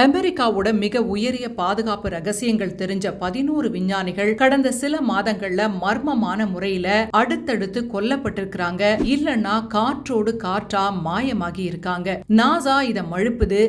அமெரிக்காவோட மிக உயரிய பாதுகாப்பு ரகசியங்கள் தெரிஞ்ச 11 விஞ்ஞானிகள் கடந்த சில மாதங்கள்ல மர்மமான முறையில அடுத்தடுத்து கொல்லப்பட்டிருக்காங்க, இல்லன்னா காற்றோடு காற்றா மாயமாகி இருக்காங்க. நாசா இத மழுப்புது,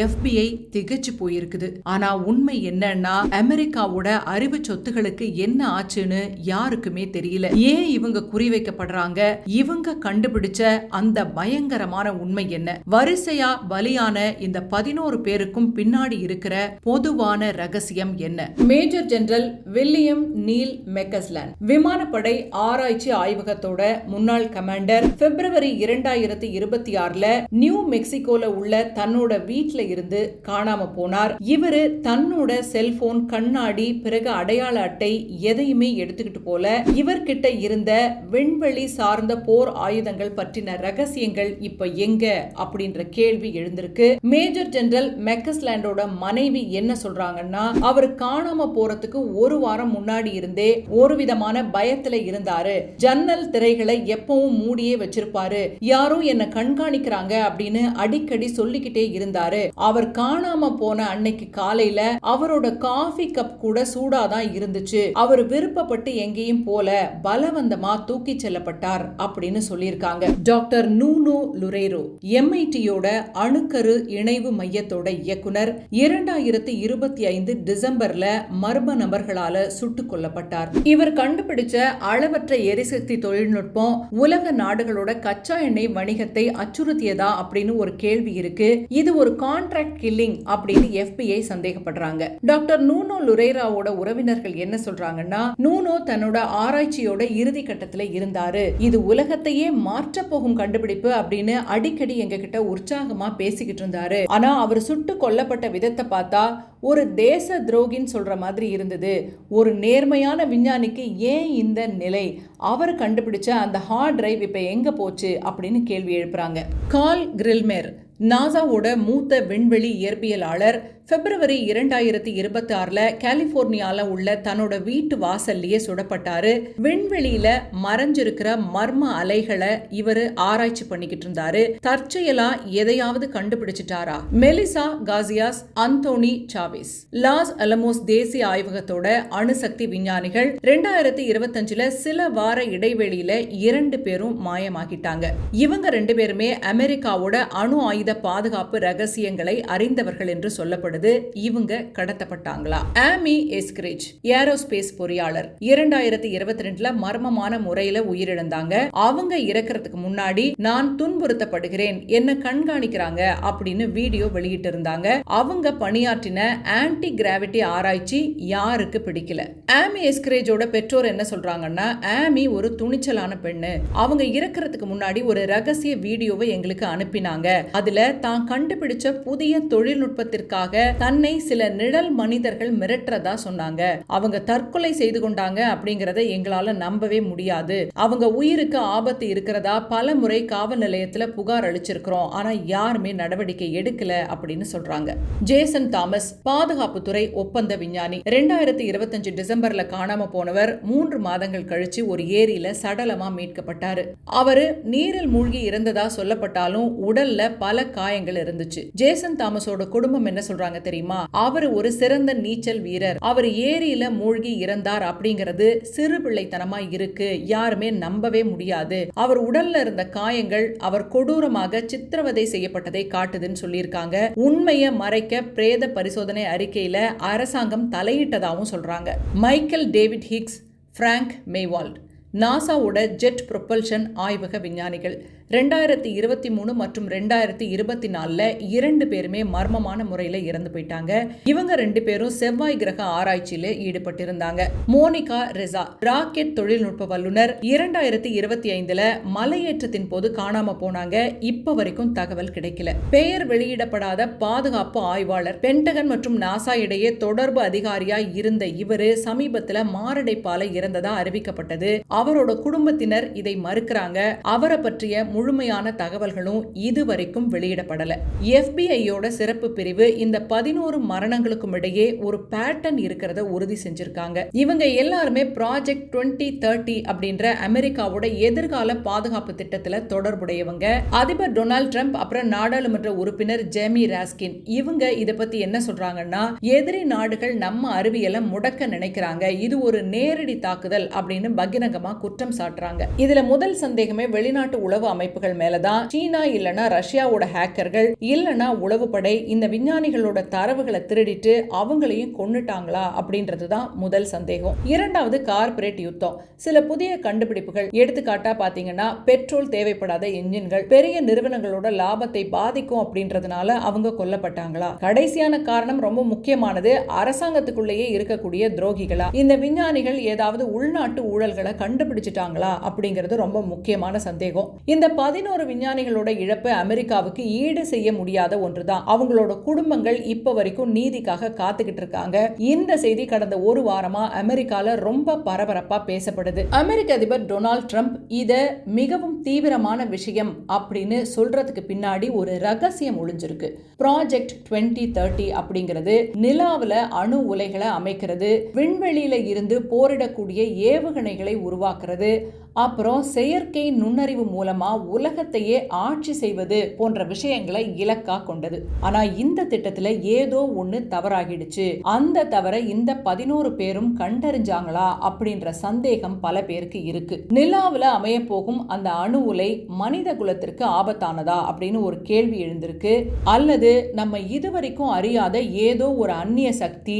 FBI திகச்சு போயிருக்குது. ஆனா உண்மை என்னன்னா, அமெரிக்காவோட அறிவு சொத்துகளுக்கு என்ன ஆச்சுன்னு யாருக்குமே தெரியல. ஏன் இவங்க குறிவைக்கப்படுறாங்க? இவங்க கண்டுபிடிச்ச அந்த பயங்கரமான உண்மை என்ன? வரிசையா பலியான இந்த 11 பேருக்கும் பின்னாடி இருக்கிற பொதுவான ரகசியம் என்ன? மேஜர் ஜெனரல் வில்லியம் நீல் மெக்கஸ்லாண்ட், விமானப்படை ஆராய்ச்சி ஆய்வகத்தோட முன்னாள் கமாண்டர், பிப்ரவரி 2026 நியூ மெக்சிகோல உள்ள தன்னோட வீட்ல இருந்து காணாம போனார். இவரு தன்னோட செல்போன், கண்ணாடி, பிறகு அடையாள அட்டை எதையுமே எடுத்துக்கிட்டு போல. இவர்கிட்ட இருந்த விண்வெளி சார்ந்த போர் ஆயுதங்கள் பற்றின ரகசியங்கள் இப்ப எங்க அப்படின்ற கேள்வி எழுந்திருக்கு. மேஜர் ஜெனரல் மெக்கஸ்லாண்டோட மனைவி என்ன சொல்றாங்கன்னா, அவர் காணாம போறதுக்கு ஒரு வாரம் முன்னாடி இருந்தே ஒரு விதமான பயத்துல இருந்தாரு. ஜன்னல் திரைகளை எப்பவும் மூடியே வச்சிருப்பாரு. யாரும் என்ன கண்காணிக்கிறாங்க அப்படின்னு அடிக்கடி சொல்லிக்கிட்டே இருந்தாரு. அவர் காணாம போன அன்னைக்கு காலையில அவரோட காஃபி கப் கூட சூடாதான் இருந்துச்சு. அவர் விருப்பப்பட்டு எங்கேயும் போல, பலவந்தமா தூக்கி செல்லப்பட்டார் அப்படின்னு சொல்லியிருக்காங்க. டாக்டர் நூனோ லுரேரோ, MIT-யோட அணுக்கரு இணைவு மையத்தோட இயக்குனர், 2025 டிசம்பர்ல மர்ம நபர்களால சுட்டுக் கொல்லப்பட்டார். இவர் கண்டுபிடிச்ச அளவற்ற எரிசக்தி தொழில்நுட்பம் உலக நாடுகளோட கச்சா எண்ணெய் வணிகத்தை அச்சுறுத்தியதா அப்படின்னு ஒரு கேள்வி இருக்கு. இது ஒரு கான்ட்ராக்ட் கில்லிங் அப்படின்னு FBI சந்தேகப்படுறாங்க. டாக்டர் நூனோ லுரேராவோட உறவினர்கள் என்ன சொல்றாங்கன்னா, நூனோ தன்னோட ஆராய்ச்சியோட இறுதி கட்டத்துல இருந்தாரு. இது உலகத்தையே மாற்ற போகும் கண்டுபிடிப்பு அப்படின்னு அடிக்கடி எங்க கிட்ட உற்சாகமா பேசிக்கிட்டு இருந்தாரு. ஆனா அவர் சுட்டு கொல்லப்பட்ட விதத்தை பார்த்தா ஒரு தேச துரோகின்னு சொல்ற மாதிரி இருந்தது. ஒரு நேர்மையான விஞ்ஞானிக்கு ஏன் இந்த நிலை? அவர் கண்டுபிடிச்ச அந்த ஹார்ட் டிரைவ் இப்ப எங்க போச்சு அப்படின்னு கேள்வி எழுப்புறாங்க. கார்ல் கிரில்மேர், நாசாவோட மூத்த விண்வெளி இயற்பியலாளர், பிப்ரவரி 2026 கலிபோர்னியால உள்ள தன்னோட வீட்டு வாசல்லையே சுடப்பட்டாரு. விண்வெளியில மறைஞ்சிருக்கிற மர்ம அலைகளை இவரு ஆராய்ச்சி பண்ணிக்கிட்டு இருந்தாரு. தற்செயலா எதையாவது கண்டுபிடிச்சிட்டாரா? மெலிசா காசியாஸ், அந்தோனி சாவேஸ், லாஸ் அலமோஸ் தேசிய ஆய்வகத்தோட அணுசக்தி விஞ்ஞானிகள் 2025 சில வார இடைவெளியில 2 பேரும் மாயமாகிட்டாங்க. இவங்க 2 பேருமே அமெரிக்காவோட அணு ஆயுத பாதுகாப்பு ரகசியங்களை அறிந்தவர்கள் என்று சொல்லப்படுது. இவங்க கடத்தப்பட்டாங்களா? ஆமி எஸ்கிரிச், ஏரோஸ்பேஸ் பொறியாளர், 2022 மர்மமான முறையில உயிரிழந்தாங்க. அவங்க இறக்கிறதுக்கு முன்னாடி, நான் துன்புறுத்தப்படுகிறேன், என்ன கண்காணிக்கிறாங்க அப்படின்னு வீடியோ வெளியிட்டு இருந்தாங்க. அவங்க பணியாற்றின ஆன்டி கிராவிட்டி ஆராய்ச்சி யாருக்கு பிடிக்கல. ஆமி எஸ்கிரிச்சோட பெற்றோர் என்ன சொல்றாங்கன்னா, ஆமி ஒரு துணிச்சலான பெண்ணு. அவங்க இறக்கிறதுக்கு முன்னாடி ஒரு ரகசிய வீடியோவை எங்களுக்கு அனுப்பினாங்க. அதுல தான் கண்டுபிடிச்ச புதிய தொழில்நுட்பத்திற்காக தன்னை சில நிழல் மனிதர்கள் மிரட்டுறதா சொன்னாங்க. அவங்க தற்கொலை செய்து கொண்டாங்க அப்படிங்கறத எங்களால நம்பவே முடியாது. அவங்க உயிருக்கு ஆபத்து இருக்கிறதா பல முறை காவல் நிலையத்துல புகார் அளிச்சிருக்கிறோம். ஆனா யாருமே நடவடிக்கை எடுக்கல அப்படின்னு சொல்றாங்க. ஜேசன் தாமஸ், பாதுகாப்புத்துறை ஒப்பந்த விஞ்ஞானி, 2025 டிசம்பர்ல காணாம போனவர் 3 மாதங்கள் கழிச்சு ஒரு ஏரியில சடலமா மீட்கப்பட்டாரு. அவரு நீரில் மூழ்கி இறந்ததா சொல்லப்பட்டாலும் உடல்ல பல காயங்கள் இருந்துச்சு. ஜேசன் தாமஸோட குடும்பம் என்ன சொல்றாங்க தெரியுமா? அவர் ஒரு சிறந்த நீச்சல் வீரர். அவர் ஏரியில மூழ்கி இறந்தார் அப்படிங்கிறது சிறு பிள்ளைத்தனமா இருக்கு. யாருமே நம்பவே முடியாது. அவர் உடல்ல இருந்த காயங்கள் அவர் கொடூரமாக சித்திரவதை செய்யப்பட்டதை காட்டுதுன்னு சொல்லியிருக்காங்க. உண்மையை மறைக்க பிரேத பரிசோதனை அறிக்கையில அரசாங்கம் தலையிட்டதாகவும் சொல்றாங்க. Michael David Hicks, Frank Mewaldt, நாசாவோட ஜெட் ப்ரொபல்ஷன் ஆய்வக விஞ்ஞானிகள், 2023 மற்றும் 2024 2 பேருமே மர்மமான முறையில இறந்து போயிட்டாங்க. இவங்க 2 பேரும் செவ்வாய் கிரக ஆராய்ச்சியில ஈடுபட்டிருந்தாங்க. மோனிகா ரெசா, ராக்கெட் தொழில்நுட்ப வல்லுநர், 2025 மலையேற்றத்தின் போது காணாம போனாங்க. இப்ப வரைக்கும் தகவல் கிடைக்கல. பெயர் வெளியிடப்படாத பாதுகாப்பு ஆய்வாளர், பென்டகன் மற்றும் நாசா இடையே தொடர்பு அதிகாரியா இருந்த இவரு சமீபத்துல மாரடைப்பால இறந்ததா அறிவிக்கப்பட்டது. அவரோட குடும்பத்தினர் இதை மறுக்கிறாங்க. அவரை பற்றிய முழுமையான தகவல்களும் இதுவரைக்கும் வெளியிடப்படல. FBI-யோட சிறப்பு பிரிவு இந்த 11 மரணங்களுக்கும் இடையே ஒரு பேட்டர்ன் இருக்கிறத உறுதி செஞ்சிருக்காங்க. இவங்க எல்லாருமே ப்ராஜெக்ட் 2030 அப்படின்ற அமெரிக்காவோட எதிர்கால பாதுகாப்பு திட்டத்துல தொடர்புடையவங்க. அதிபர் டொனால்ட் ட்ரம்ப் அப்புறம் நாடாளுமன்ற உறுப்பினர் ஜேமி ராஸ்கின் இவங்க இத பத்தி என்ன சொல்றாங்கன்னா, எதிரி நாடுகள் நம்ம அறிவியலை முடக்க நினைக்கிறாங்க, இது ஒரு நேரடி தாக்குதல் அப்படின்னு பகிரங்கமா குற்றம் சாட்டுறாங்க. இதுல முதல் சந்தேகமே வெளிநாட்டு உளவு அமைப்புகள் மேலதான். சீனா இல்லனா ரஷ்யாவோட ஹேக்கர்கள் இல்லனா உளவுப்படை இந்த விஞ்ஞானிகளோட தரவுகளை திருடிட்டு அவங்களையும் கொன்னுட்டாங்களா அப்படின்றதுதான் முதல் சந்தேகம். இரண்டாவது கார்ப்பரேட் யுத்தம். சில புதிய கண்டுபிடிப்புகள், எடுத்துக்காட்டா பாத்தீங்கன்னா பெட்ரோல் தேவைப்படாத என்ஜின்கள் பெரிய நிறுவனங்களோட லாபத்தை பாதிக்கும் அப்படின்றதுனால அவங்க கொல்லப்பட்டாங்களா? கடைசியான காரணம் ரொம்ப முக்கியமானது, அரசாங்கத்துக்குள்ளேயே இருக்கக்கூடிய துரோகிகளா? இந்த விஞ்ஞானிகள் ஏதாவது உள்நாட்டு ஊழல்களை கண்டுபிடிச்சிட்டாங்களா அப்படிங்கிறது ரொம்ப முக்கியமான சந்தேகம். இந்த 11 விஞ்ஞானிகளோட இழப்பு அமெரிக்காவுக்கு ஈடு செய்ய முடியாத ஒன்றுதான். அவங்களோட குடும்பங்கள் இப்ப வரைக்கும் நீதிக்காக காத்துக்கிட்டு இருக்காங்க. இந்த செய்தி கடந்த ஒரு வாரமா அமெரிக்கால ரொம்ப பரபரப்பா பேசப்படுது. அமெரிக்க அதிபர் டொனால்ட் ட்ரம்ப் இத மிகவும் தீவிரமான விஷயம் அப்படின்னு சொல்றதுக்கு பின்னாடி ஒரு ரகசியம் ஒளிஞ்சிருக்கு. ப்ராஜெக்ட் 2030 அப்படிங்கிறது நிலாவுல அணு உலைகளை அமைக்கிறது, விண்வெளியில இருந்து போரிடக்கூடிய ஏவுகணைகளை உருவாக்குறது, அப்புறம் செயற்கை நுண்ணறிவு மூலமா உலகத்தையே ஆட்சி செய்வது போன்ற விஷயங்களை இலக்கா கொண்டது. ஆனா இந்த திட்டத்துல ஏதோ ஒண்ணு தவறாகிடுச்சு. அந்த தவறை இந்த 11 பேரும் கண்டறிஞ்சாங்களா அப்படின்ற சந்தேகம் பல பேருக்கு இருக்கு. நிலாவுல அமைய போகும் அந்த அணு உலை மனித குலத்திற்கு ஆபத்தானதா அப்படின்னு ஒரு கேள்வி எழுந்திருக்கு. அல்லது நம்ம இதுவரைக்கும் அறியாத ஏதோ ஒரு அந்நிய சக்தி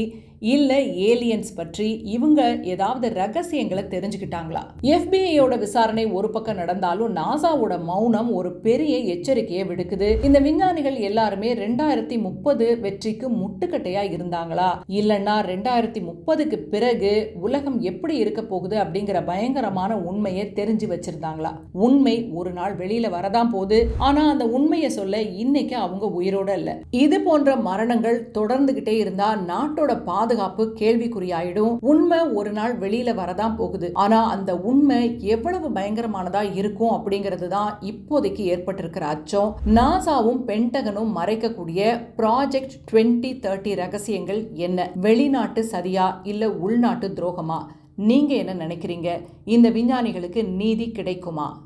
இல்ல ஏலியன்ஸ் பற்றி இவங்க ஏதாவது ரகசியங்களை தெரிஞ்சுக்கிட்டாங்களா? FBI-யோட விசாரணை ஒரு பக்கம் நடந்தாலும் நாசாவோட மௌனம் ஒரு பெரிய எச்சரிக்கையை விடுக்குது. இந்த விஞ்ஞானிகள் எல்லாருமே 2030 வெற்றிக்கு முட்டுக்கட்டையா இருந்தாங்களா? இல்லன்னா 2030க்கு பிறகு உலகம் எப்படி இருக்க போகுது அப்படிங்கிற பயங்கரமான உண்மையை தெரிஞ்சு வச்சிருந்தாங்களா? உண்மை ஒரு நாள் வெளியில வரதான் போகுது. ஆனா அந்த உண்மையை சொல்ல இன்னைக்கு அவங்க உயிரோட இல்ல. இது போன்ற மரணங்கள் தொடர்ந்துகிட்டே இருந்தா நாட்டோட பாதுகாப்பு கேள்விக்குறியாயிடும். உண்மை ஒரு நாள் வெளியில வரதான் போகுது. ஆனா அந்த உண்மை எவ்வளவு பயங்கரமானதா இருக்கும் அப்படிங்கிறது தான் இப்போதைக்கு ஏற்பட்டிருக்கிற அச்சம். நாசாவும் பென்டகனும் மறைக்கக்கூடிய ப்ராஜெக்ட் 2030 ரகசியங்கள் என்ன? வெளிநாட்டு சதியா இல்ல உள்நாட்டு துரோகமா? நீங்க என்ன நினைக்கிறீங்க? இந்த விஞ்ஞானிகளுக்கு நீதி கிடைக்குமா?